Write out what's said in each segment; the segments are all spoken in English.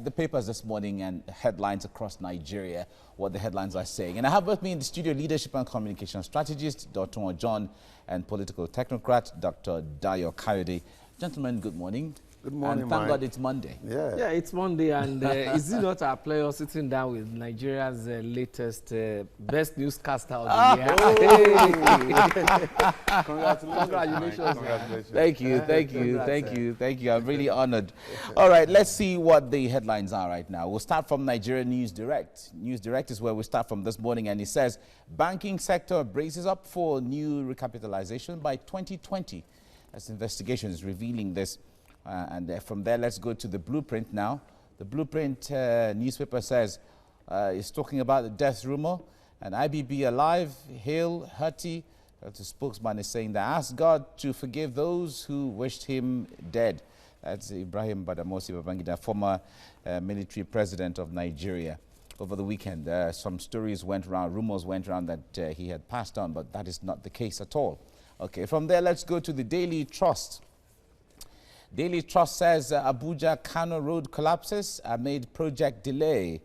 the papers this morning and headlines across Nigeria, what the headlines are saying. And I have with me in the studio leadership and communication strategist, Dr. John, and political technocrat, Dr. Dayo Kayode. Gentlemen, good morning. Good morning, and thank Mike. God it's Monday. Yeah, it's Monday, and is it not our pleasure sitting down with Nigeria's latest best newscaster of the year? Congratulations. Thank you. I'm really honored. All right, let's see what the headlines are right now. We'll start from Nigeria News Direct. News Direct is where we start from this morning, and it says, banking sector braces up for new recapitalization by 2020. As investigation is revealing this. From there, let's go to the Blueprint now. The Blueprint newspaper says, it's talking about the death rumor, and IBB alive, hail, hearty. The spokesman is saying that ask God to forgive those who wished him dead. That's Ibrahim Badamasi Babangida, former military president of Nigeria. Over the weekend, some stories went around, rumors went around that he had passed on, but that is not the case at all. Okay, from there, let's go to the Daily Trust. Daily Trust says Abuja-Kano road collapses amid project delay.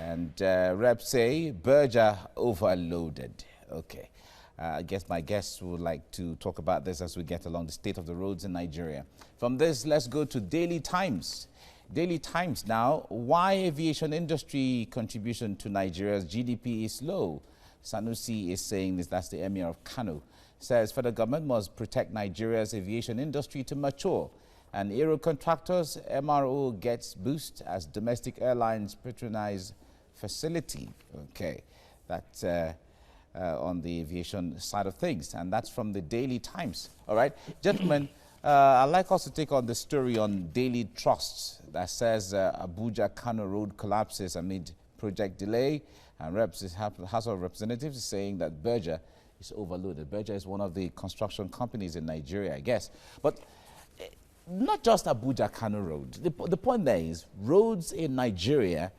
And reps say Berger overloaded. Okay. I guess my guests would like to talk about this as we get along the state of the roads in Nigeria. From this, let's go to Daily Times. Daily Times now, why aviation industry contribution to Nigeria's GDP is low. Sanusi is saying this, that's the Emir of Kano. Says federal government must protect Nigeria's aviation industry to mature. And aero contractors, MRO gets boost as domestic airlines patronize facility. Okay, that's on the aviation side of things. And that's from the Daily Times. All right, gentlemen, I'd like us to take on the story on Daily Trust that says Abuja-Kano road collapses amid project delay. And House of Representatives is saying that Berger is overloaded. Berger is one of the construction companies in Nigeria, I guess. But not just Abuja-Kano Road. The point there is roads in Nigeria,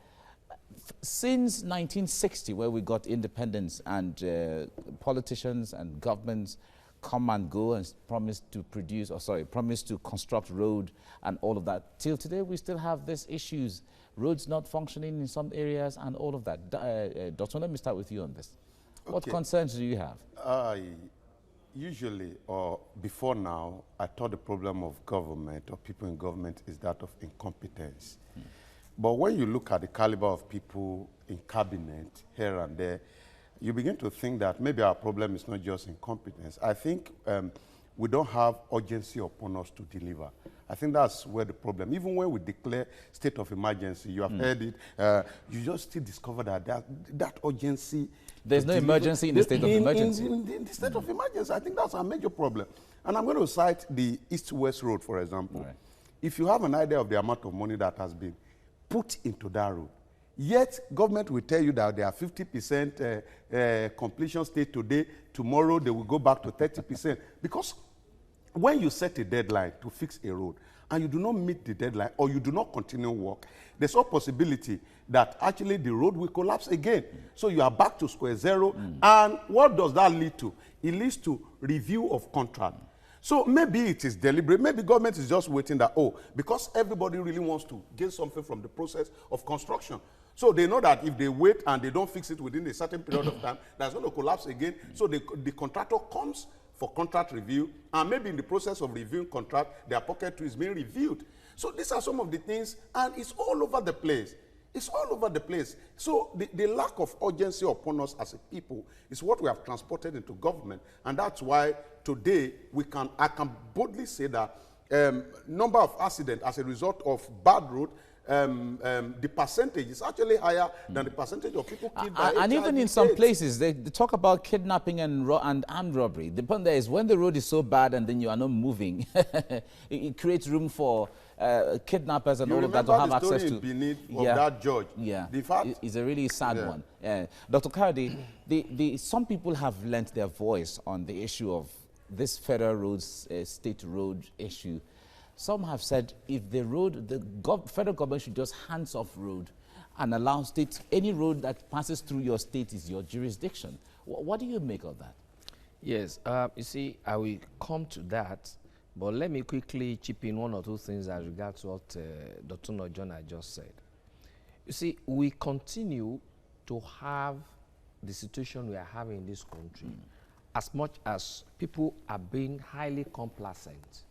since 1960, where we got independence and politicians and governments come and go and promise to construct road and all of that. Till today, we still have these issues. Roads not functioning in some areas and all of that. Doctor, let me start with you on this. Okay. What concerns do you have? Usually, or before now, I thought the problem of government or people in government is that of incompetence. But when you look at the caliber of people in cabinet here and there, you begin to think that maybe our problem is not just incompetence. I think we don't have urgency upon us to deliver. I think that's where the problem, even when we declare state of emergency, you have heard it, you just still discover that urgency. There's no emergency in the state of emergency. In the state of emergency, I think that's our major problem. And I'm going to cite the East-West Road, for example. Right. If you have an idea of the amount of money that has been put into that road, yet government will tell you that there are 50% completion state today, tomorrow they will go back to 30%. Because when you set a deadline to fix a road and you do not meet the deadline or you do not continue work, there's no possibility that actually the road will collapse again. So you are back to square zero. And what does that lead to? It leads to review of contract. So maybe it is deliberate. Maybe government is just waiting that, because everybody really wants to gain something from the process of construction. So they know that if they wait and they don't fix it within a certain period of time, that's going to collapse again. So the contractor comes for contract review, and maybe in the process of reviewing contract, their pocket too is being reviewed. So these are some of the things, and it's all over the place. It's all over the place. So the lack of urgency upon us as a people is what we have transported into government, and that's why today I can boldly say that number of accidents as a result of bad road, the percentage is actually higher than the percentage of people killed by HIV. And even in some places, they talk about kidnapping and armed robbery. The point there is when the road is so bad and then you are not moving, it creates room for kidnappers and all of that to have access to. Beneath of that judge. Yeah, the fact, it's a really sad one. Dr. Kayode, some people have lent their voice on the issue of this federal roads, state road issue. Some have said if the federal government should just hands off road and allow states, any road that passes through your state is your jurisdiction. What do you make of that? Yes, you see, I will come to that, but let me quickly chip in one or two things as regards what Dr. John had just said. You see, we continue to have the situation we are having in this country as much as people are being highly complacent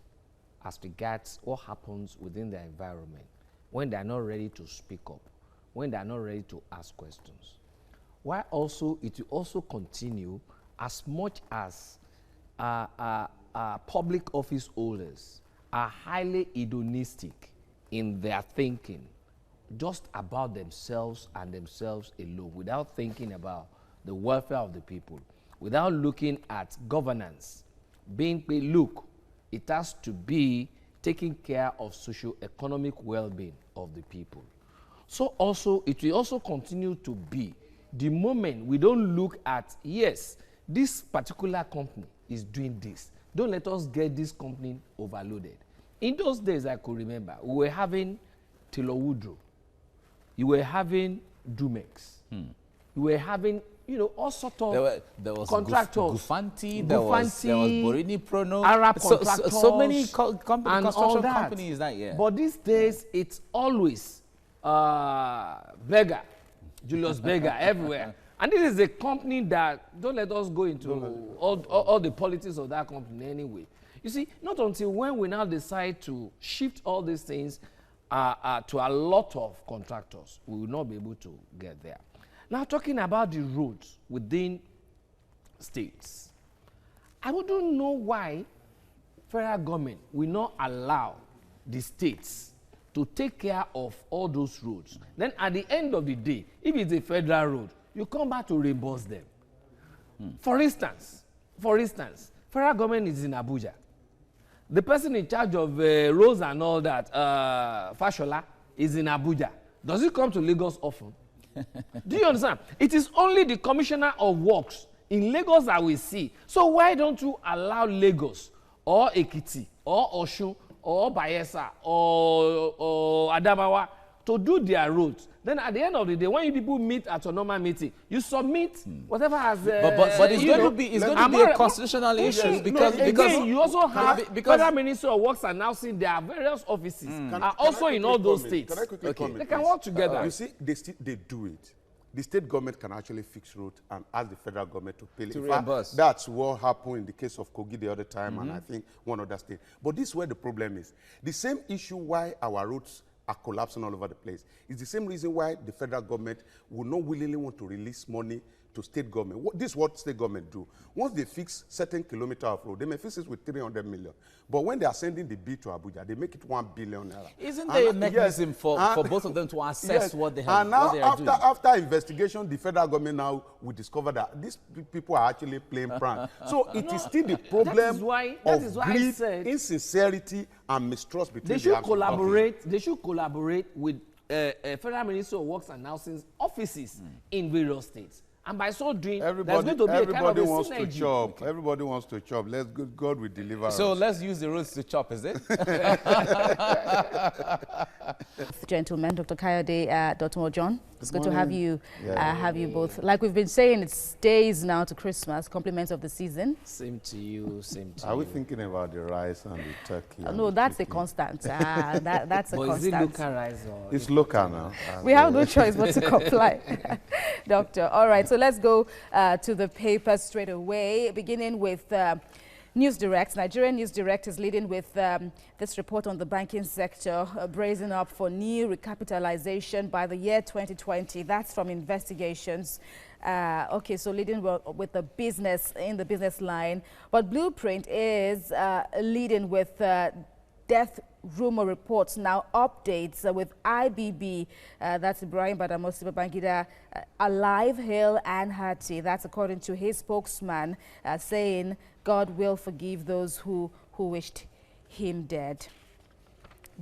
as regards what happens within their environment when they are not ready to speak up, when they are not ready to ask questions. While also, it will also continue as much as public office holders are highly hedonistic in their thinking just about themselves and themselves alone, without thinking about the welfare of the people, without looking at governance, being paid. Look, it has to be taking care of socio-economic well-being of the people. So also, it will also continue to be the moment we don't look at, yes, this particular company is doing this. Don't let us get this company overloaded. In those days, I could remember, we were having Taylor Woodrow. You were having Dumex. You were having, you know, all sorts of there was contractors. Gufanti, there was Borini Prono. Arab contractors. So many construction companies that year. But these days, it's always Berger, Julius Berger, everywhere. And this is a company that, don't let us go into all the politics of that company anyway. You see, not until when we now decide to shift all these things to a lot of contractors, we will not be able to get there. Now, talking about the roads within states, I wouldn't know why federal government will not allow the states to take care of all those roads. Then at the end of the day, if it's a federal road, you come back to reimburse them. For instance, federal government is in Abuja. The person in charge of roads and all that, Fashola, is in Abuja. Does he come to Lagos often? Do you understand? It is only the commissioner of works in Lagos that we see. So why don't you allow Lagos or Ekiti or Osun or Bayelsa or Adamawa to do their roads? Then at the end of the day, when you people meet at a normal meeting, you submit whatever has. But it's going to be a constitutional issue because you also have Federal Ministry of Works announcing their various offices are also in all those states. Can I quickly comment? They can work together. You see, they do it. The state government can actually fix roads and ask the federal government to pay. To reimburse. That's what happened in the case of Kogi the other time, and I think one other state. But this is where the problem is. The same issue why our roads are collapsing all over the place. It's the same reason why the federal government will not willingly want to release money to state government. This is what state government do. Once they fix certain kilometer of road, they may fix it with 300 million. But when they are sending the bill to Abuja, they make it 1 billion naira. Isn't there a mechanism for both of them to assess what they have? And now, what they are doing? after investigation, the federal government now will discover that these people are actually playing prank. So it is still the problem of greed, insincerity, and mistrust between the collaborate. They should collaborate with Federal Ministry of Works announcing offices in various states. And by so doing, there's going to be a kind of a synergy. Everybody wants to chop. God will deliver So us. let's use the roads to chop, is it? Gentlemen, Dr. Kayode, Dr. Mojon, it's good to have you both. Like we've been saying, it's days now to Christmas, compliments of the season. Same to you, same to you. Are we thinking about the rice and the turkey? No, that's a constant. That's a constant. Is it local rice or? It's local now. We have no choice but to comply. Doctor, all right, so let's go to the paper straight away, beginning with News Direct. Nigerian News Direct is leading with this report on the banking sector, bracing up for new recapitalization by the year 2020. That's from investigations. Okay, so leading with the business in the business line. But Blueprint is leading with death rumor reports, now updates with IBB, that's Ibrahim Badamos Babangida, alive, hale and hearty. That's according to his spokesman, saying God will forgive those who wished him dead.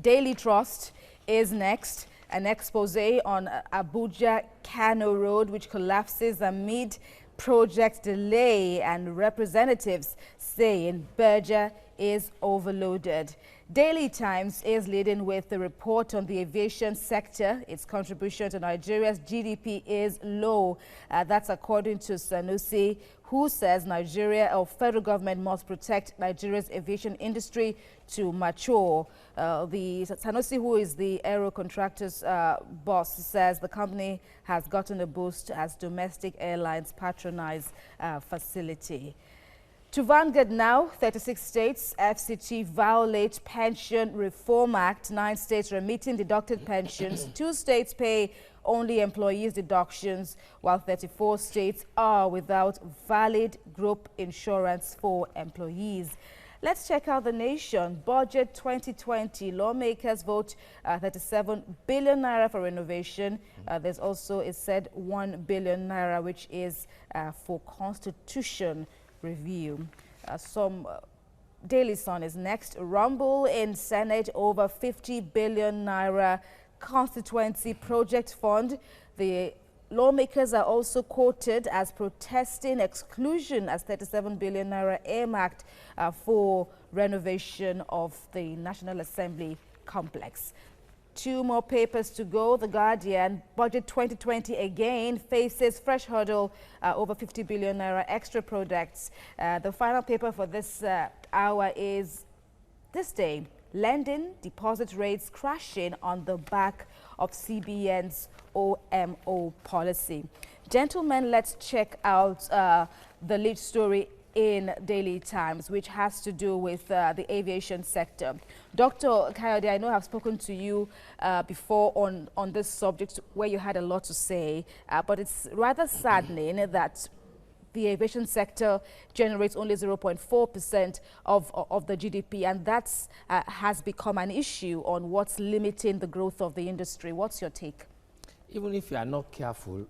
Daily Trust is next. An expose on Abuja-Kano Road, which collapses amid project delay, and representatives saying Berger is overloaded. Daily Times is leading with the report on the aviation sector. Its contribution to Nigeria's GDP is low. That's according to Sanusi, who says Nigeria or federal government must protect Nigeria's aviation industry to mature. The Sanusi, who is the aero contractor's boss, says the company has gotten a boost as domestic airlines patronize facility. To Vanguard now, 36 states FCT violate Pension Reform Act. 9 states remitting deducted pensions. 2 states pay only employees deductions, while 34 states are without valid group insurance for employees. Let's check out the nation. Budget 2020. Lawmakers vote 37 billion naira for renovation. There's also, it said, 1 billion naira, which is for constitution review. Daily Sun is next. Rumble in Senate over 50 billion naira constituency project fund. The lawmakers are also quoted as protesting exclusion as 37 billion naira earmarked for renovation of the National Assembly complex. 2 more papers to go. The Guardian, Budget 2020 again faces fresh hurdle, over 50 billion naira extra products. The final paper for this hour is This Day, lending deposit rates crashing on the back of CBN's OMO policy. Gentlemen, let's check out the lead story in Daily Times, which has to do with the aviation sector. Dr. Kayode, I know I've spoken to you before on this subject where you had a lot to say, but it's rather saddening that the aviation sector generates only 0.4% of the GDP, and that has become an issue on what's limiting the growth of the industry. What's your take? Even if you are not careful,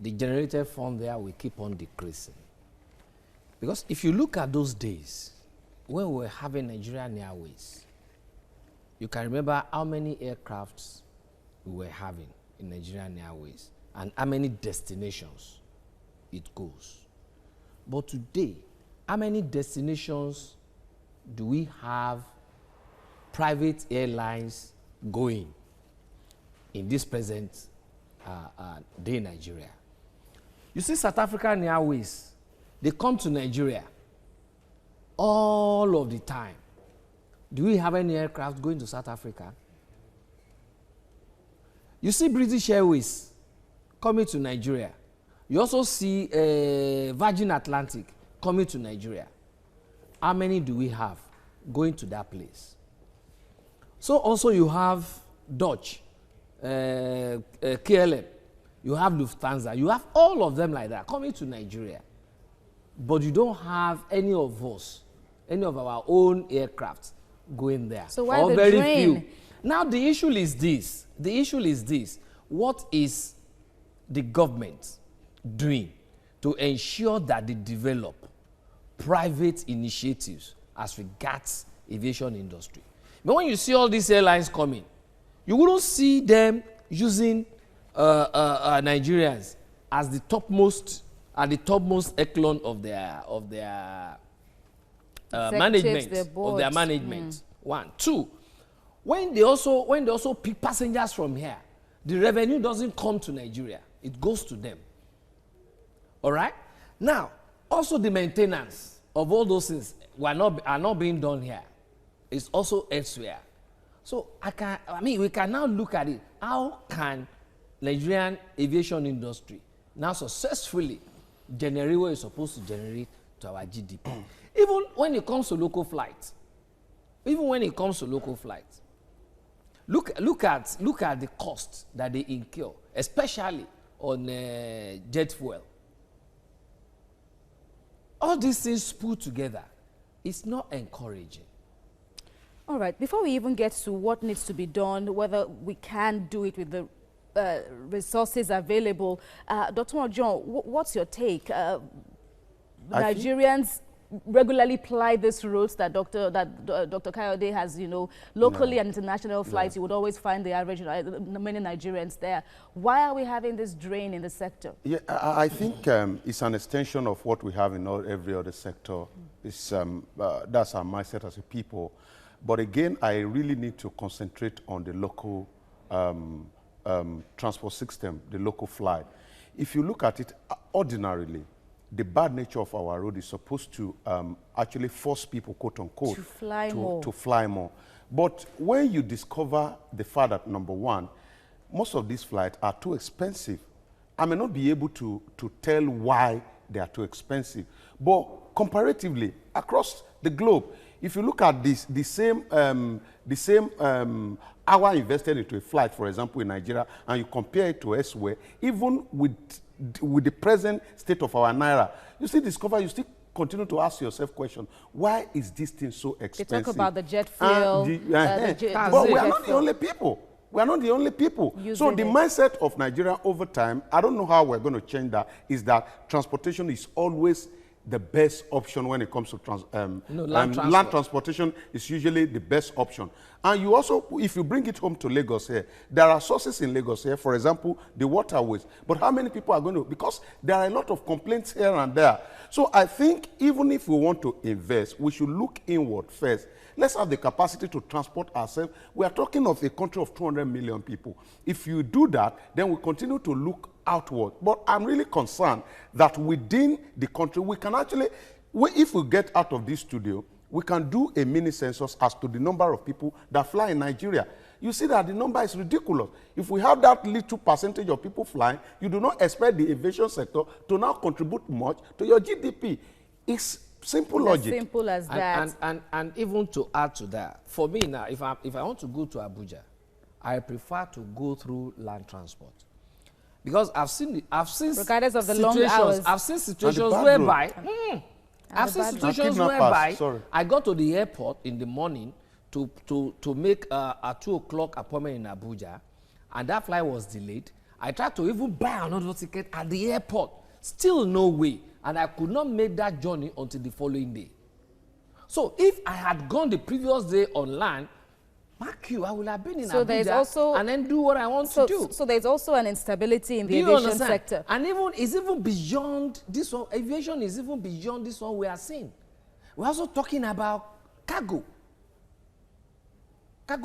the generated fund there will keep on decreasing. Because if you look at those days when we were having Nigerian Airways, you can remember how many aircrafts we were having in Nigerian Airways and how many destinations it goes. But today, how many destinations do we have private airlines going in this present day in Nigeria? You see, South African Airways, they come to Nigeria all of the time. Do we have any aircraft going to South Africa? You see British Airways coming to Nigeria. You also see Virgin Atlantic coming to Nigeria. How many do we have going to that place? So also you have Dutch, KLM, you have Lufthansa, you have all of them like that coming to Nigeria. But you don't have any of us, any of our own aircraft going there. So why the very drain? Few. Now the issue is this. The issue is this. What is the government doing to ensure that they develop private initiatives as regards aviation industry? But when you see all these airlines coming, you wouldn't see them using Nigerians as the topmost echelon of their management. 1, 2. When they also pick passengers from here, the revenue doesn't come to Nigeria; it goes to them. All right. Now, also the maintenance of all those things are not being done here. It's also elsewhere. So we can now look at it. How can Nigerian aviation industry now successfully generate what it's supposed to generate to our GDP? Even when it comes to local flights, look at the cost that they incur, especially on jet fuel. All these things put together, it's not encouraging. All right, before we even get to what needs to be done, whether we can do it with the resources available, Dr. John, what's your take? Nigerians regularly ply these routes that Dr. Kayode has, locally and international flights, you would always find the average, many Nigerians there. Why are we having this drain in the sector? Yeah, I think it's an extension of what we have in every other sector. It's, that's our mindset as a people. But again, I really need to concentrate on the local transport system, the local flight. If you look at it ordinarily, the bad nature of our road is supposed to actually force people, quote unquote, to fly more. But when you discover the fact that, number one, most of these flights are too expensive, I may not be able to tell why they are too expensive. But comparatively, across the globe, if you look at this, the same hour invested into a flight, for example, in Nigeria, and you compare it to elsewhere, even with the present state of our naira, you still discover, you still continue to ask yourself question, why is this thing so expensive? They talk about the jet fuel. But we are not the only people. We are not the only people. So the mindset of Nigeria over time, I don't know how we're going to change that, is that transportation is always the best option when it comes to land transportation is usually the best option. And you also, if you bring it home to Lagos here, there are sources in Lagos here, for example, the waterways. But how many people are going to, because there are a lot of complaints here and there. So I think even if we want to invest, we should look inward first. Let's have the capacity to transport ourselves. We are talking of a country of 200 million people. If you do that, then we continue to look outward. But I'm really concerned that within the country, we can actually, if we get out of this studio, we can do a mini census as to the number of people that fly in Nigeria. You see that the number is ridiculous. If we have that little percentage of people flying, you do not expect the aviation sector to now contribute much to your GDP. It's simple logic. As simple as that. And even to add to that, for me now, if I want to go to Abuja, I prefer to go through land transport. Because I've seen regardless of the long hours. I've seen situations whereby I got to the airport in the morning to make a 2 o'clock appointment in Abuja, and that flight was delayed. I tried to even buy another ticket at the airport. Still no way. And I could not make that journey until the following day. So if I had gone the previous day on land, mark you, I would have been in Abuja and then do what I want to do. So there's also an instability in the aviation sector. And it's even beyond this one. Aviation is even beyond this one we are seeing. We're also talking about cargo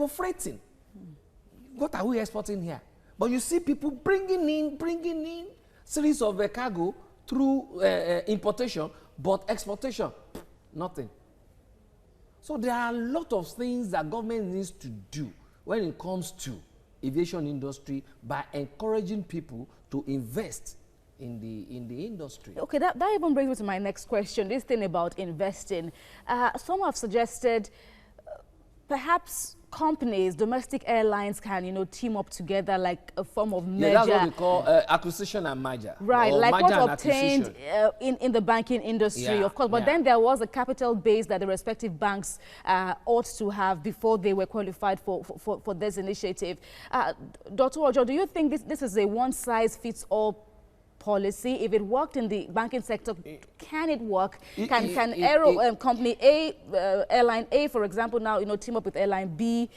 freighting. What are we exporting here? But you see people bringing in series of cargo through importation, but exportation, nothing. So there are a lot of things that government needs to do when it comes to aviation industry by encouraging people to invest in the industry. Okay, that even brings me to my next question, this thing about investing. Some have suggested perhaps companies, domestic airlines can, team up together like a form of merger. Yeah, that's what we call acquisition and merger. Right, like what obtained in the banking industry, of course. But then there was a capital base that the respective banks ought to have before they were qualified for this initiative. Dr. Ojo, do you think this is a one-size-fits-all policy? If it worked in the banking sector, can it work? Can company A, airline A, for example, now team up with airline B,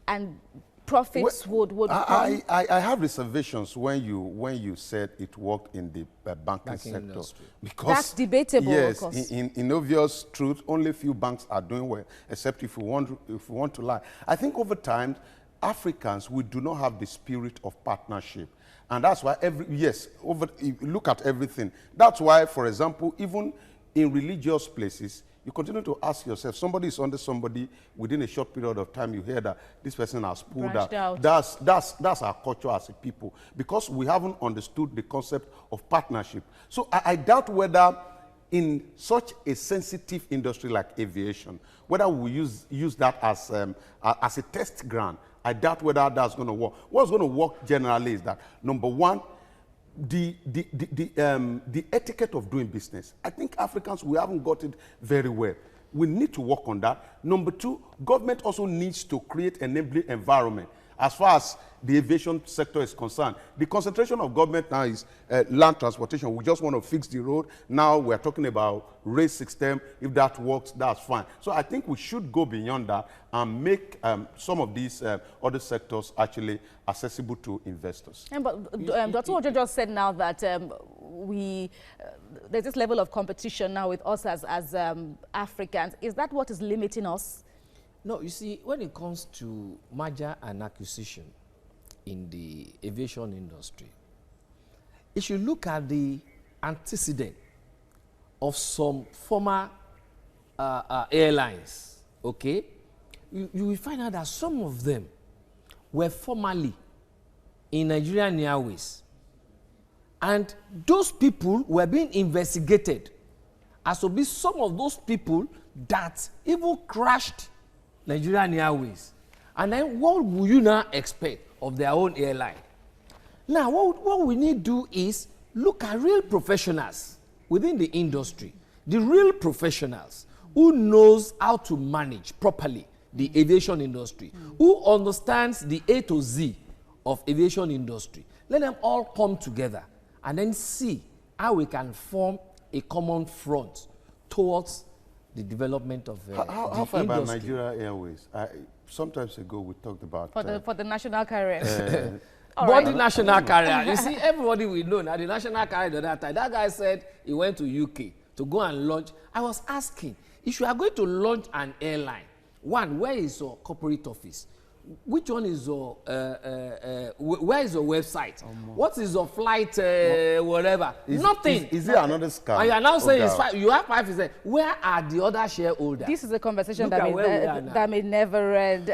and profits would come? I have reservations when you said it worked in the banking sector industry. Because that's debatable. Yes, of course. In obvious truth, only few banks are doing well, except if we want to lie. I think over time, Africans, we do not have the spirit of partnership. And that's why look at everything. That's why, for example, even in religious places, you continue to ask yourself, somebody is under somebody, within a short period of time, you hear that this person has pulled out. That's our culture as a people, because we haven't understood the concept of partnership. So I doubt whether in such a sensitive industry like aviation, whether we use that as a test ground, I doubt whether that's going to work. What's going to work generally is that, number one, the etiquette of doing business. I think Africans, we haven't got it very well. We need to work on that. Number two, government also needs to create an enabling environment as far as the aviation sector is concerned. The concentration of government now is land transportation. We just want to fix the road. Now we're talking about rail system. If that works, that's fine. So I think we should go beyond that and make some of these other sectors actually accessible to investors. But Dr. Ojo just said now that there's this level of competition now with us as Africans. Is that what is limiting us? No, you see, when it comes to merger and acquisition in the aviation industry, if you look at the antecedent of some former airlines, okay, you will find out that some of them were formerly in Nigerian Airways. And those people were being investigated as to be some of those people that even crashed Nigerian Airways. And then what will you now expect of their own airline? Now, what we need to do is look at real professionals within the industry, the real professionals who knows how to manage properly the aviation industry, who understands the A to Z of aviation industry. Let them all come together and then see how we can form a common front towards the development of how far about Nigeria Airways? Sometimes ago we talked about for the national carriers. But the national carrier, you see, everybody we know now, the national carrier the other time, that guy said he went to UK to go and launch. I was asking, if you are going to launch an airline, one, where is your corporate office? Which one is your, where is your website? What is your flight, whatever? Nothing. Is it another scam? And you are now saying it's 5, you have 5%. Where are the other shareholders? This is a conversation that may never end.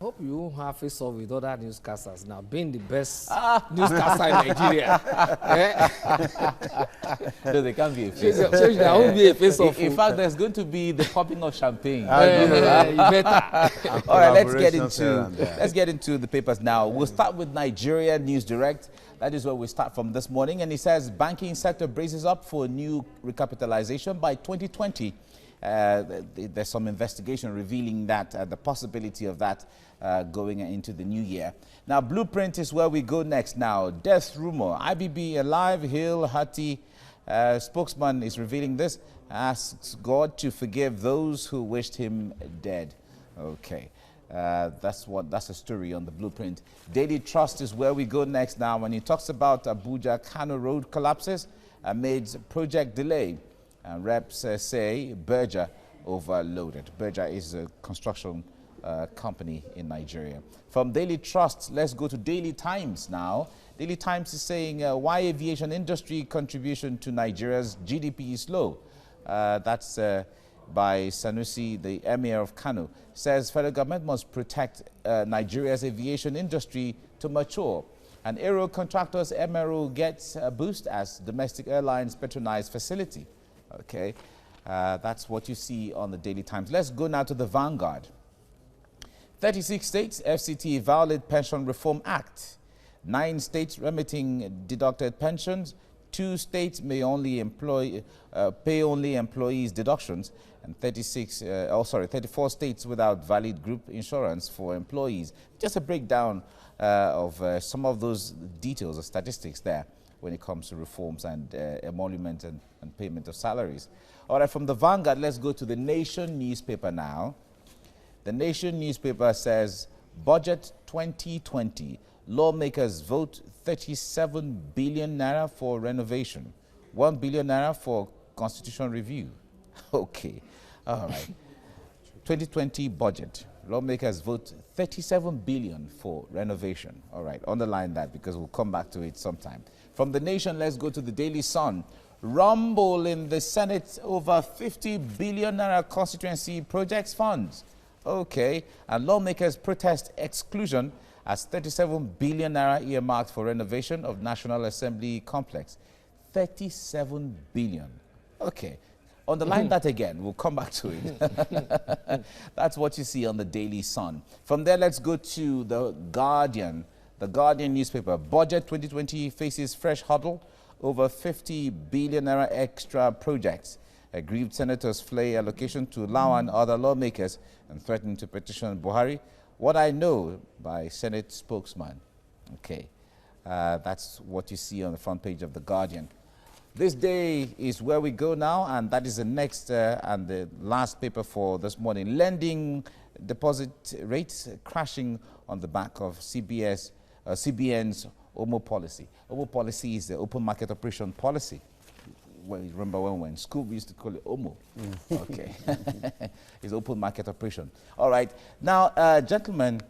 Hope you have face off with other newscasters now, being the best newscaster in Nigeria. No, they can't be a face off. There won't be a face off. In fact, there's going to be the popping of champagne. You better. All right, let's get into the papers now. We'll start with Nigeria News Direct. That is where we start from this morning. And it says banking sector braces up for new recapitalization by 2020. There's some investigation revealing that the possibility of that going into the new year. Now, Blueprint is where we go next now. Death rumor. IBB alive, Hill, Hati. Spokesman is revealing this. Asks God to forgive those who wished him dead. Okay. That's a story on the Blueprint. Daily Trust is where we go next now. When he talks about Abuja-Kano road collapses amid project delay. And reps say Berger overloaded. Berger is a construction company in Nigeria. From Daily Trust, let's go to Daily Times now. Daily Times is saying why aviation industry contribution to Nigeria's GDP is low. That's by Sanusi, the Emir of Kano. Says federal government must protect Nigeria's aviation industry to mature. And aero contractors MRO gets a boost as domestic airlines patronize facility. Okay, that's what you see on the Daily Times. Let's go now to the Vanguard. 36 states, FCT violate Pension Reform Act. 9 states remitting deducted pensions. 2 states may only pay only employees deductions. And 34 states without valid group insurance for employees. Just a breakdown of some of those details or statistics there when it comes to reforms and emolument and payment of salaries. All right, from the Vanguard, let's go to the Nation newspaper now. The Nation newspaper says, Budget 2020, lawmakers vote 37 billion naira for renovation, 1 billion naira for constitutional review. Okay, all right. 2020 budget, lawmakers vote 37 billion for renovation. All right, underline that because we'll come back to it sometime. From the Nation, let's go to the Daily Sun. Rumble in the Senate over 50 billion naira constituency projects funds. Okay, and lawmakers protest exclusion as 37 billion naira earmarked for renovation of National Assembly complex. 37 billion. Okay, underline that again. We'll come back to it. That's what you see on the Daily Sun. From there, let's go to the Guardian. The Guardian newspaper. Budget 2020 faces fresh hurdle over 50 billion naira extra projects. Aggrieved senators flay allocation to Lawan and other lawmakers and threaten to petition Buhari What I Know by Senate spokesman. Okay. That's what you see on the front page of The Guardian. This day is where we go now, and that is the next and the last paper for this morning. Lending deposit rates crashing on the back of CBN's OMO policy. OMO policy is the open market operation policy. Well, you remember when we were in school, we used to call it OMO. Okay. It's open market operation. All right. Now, gentlemen,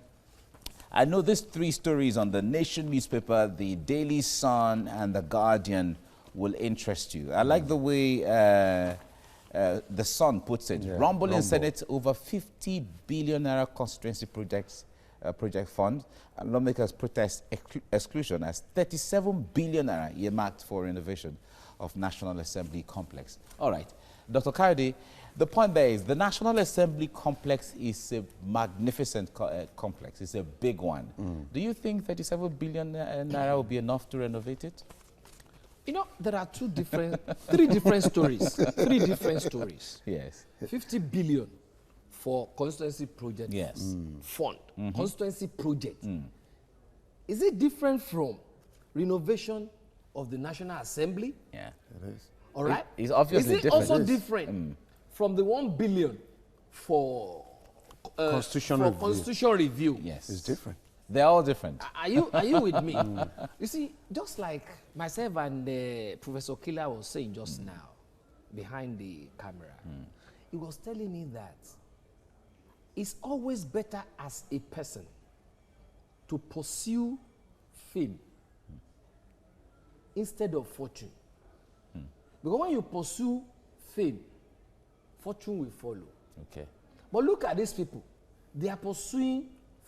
I know these three stories on the Nation newspaper, the Daily Sun, and the Guardian will interest you. I like the way the Sun puts it. Rumble in Senate over 50 billion naira constituency project fund. And lawmakers protest exclusion as 37 billion naira earmarked for renovation of National Assembly complex. All right, Dr. Kayode, the point there is the National Assembly complex is a magnificent complex. It's a big one. Do you think 37 billion naira will be enough to renovate it? You know, there are three different stories. Three different stories. Yes. 50 billion for constituency project fund. Constituency project. Is it different from renovation of the National Assembly? Yeah, it is. All right. It's obviously different. Is it also different from the 1 billion for constitution review? Yes, it's different. They're all different. Are you with me? You see, just like myself and Professor Killer was saying just now, behind the camera, he was telling me that it's always better as a person to pursue fame instead of fortune. Because when you pursue fame, fortune will follow. Okay. But look at these people. They are pursuing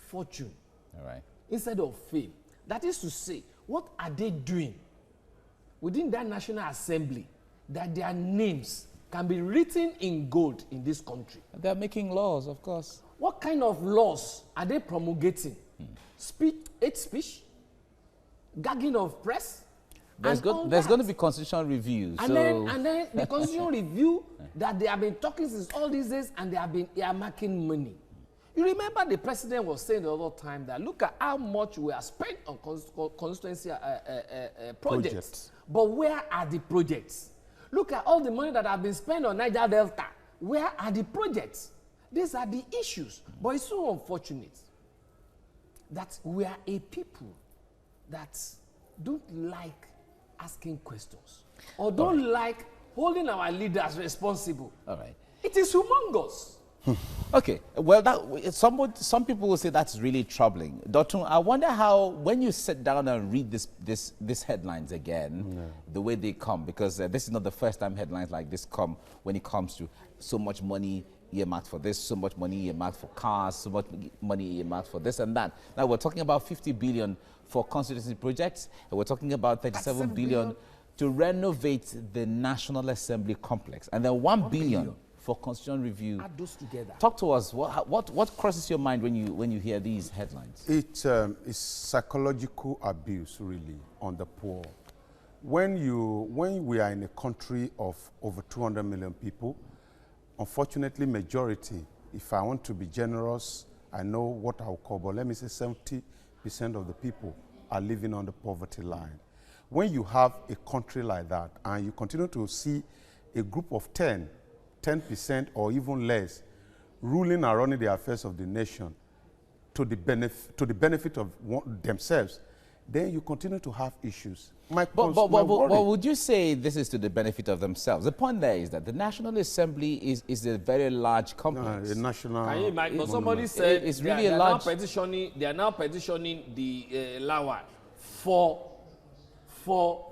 fortune. All right. Instead of fame. That is to say, what are they doing within that National Assembly that their names can be written in gold in this country? They're making laws, of course. What kind of laws are they promulgating? Hate speech? Gagging of press? There's going to be constitutional review. And then the constitutional review that they have been talking since all these days, and they have been earmarking money. You remember the president was saying the other time that look at how much we are spent on constituency projects. But where are the projects? Look at all the money that have been spent on Niger Delta. Where are the projects? These are the issues. But it's so unfortunate that we are a people that don't like asking questions or don't like holding our leaders responsible. All right. It is humongous. Okay, well, some people will say that's really troubling. Dr. I wonder how, when you sit down and read these headlines again, the way they come, because this is not the first time headlines like this come when it comes to so much money earmarked for this, so much money earmarked for cars, so much money earmarked for this and that. Now we're talking about 50 billion for constituency projects, and we're talking about 37 billion to renovate the National Assembly complex, and then 1 billion for constitutional review. Add those together. Talk to us. What crosses your mind when you hear these headlines? It is psychological abuse, really, on the poor. When we are in a country of over 200 million people, unfortunately, majority, if I want to be generous, I know what I'll call, but let me say 70% of the people are living on the poverty line. When you have a country like that, and you continue to see a group of 10% or even less ruling and running the affairs of the nation to the benefit of themselves, then you continue to have issues. But would you say this is to the benefit of themselves? The point there is that the National Assembly is a very large complex. The national. Can you imagine? But somebody said it's really a large. They are now petitioning the Lawa for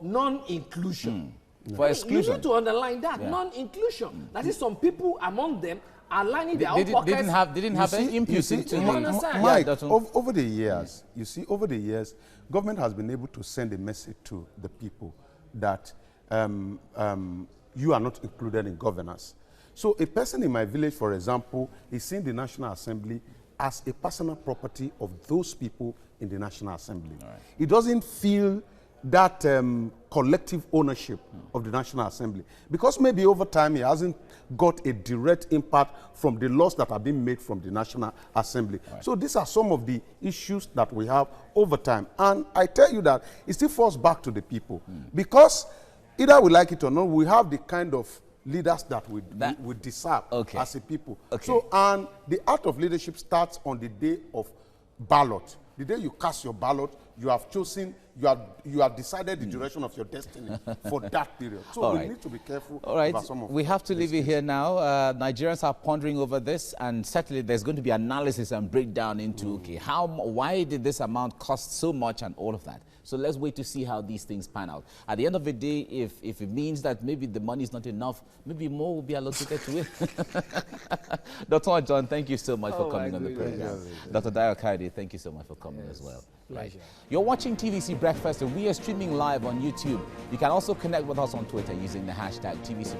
non-inclusion. For exclusion. You need to underline that, non-inclusion. That is, some people among them are lining their own pockets. They didn't have any input into the... Mike, over the years, you see, over the years, government has been able to send a message to the people that you are not included in governance. So a person in my village, for example, is seeing the National Assembly as a personal property of those people in the National Assembly. Right. He doesn't feel that collective ownership of the National Assembly. Because maybe over time he hasn't got a direct impact from the laws that have been made from the National Assembly. Right. So these are some of the issues that we have over time. And I tell you that it still falls back to the people. Because either we like it or not, we have the kind of leaders that we deserve as a people. So, and the art of leadership starts on the day of ballot. The day you cast your ballot, you have chosen, you have decided the direction of your destiny for that period. So we need to be careful about some of we have to leave it here now. Nigerians are pondering over this, and certainly there's going to be analysis and breakdown into, why did this amount cost so much and all of that. So let's wait to see how these things pan out. At the end of the day, if it means that maybe the money is not enough, maybe more will be allocated to it. Dr. John, thank you so much for coming on the program. Dr. Abuja-Kano, thank you so much for coming as well. Right. You're watching TVC Breakfast, and we are streaming live on YouTube. You can also connect with us on Twitter using the hashtag TVC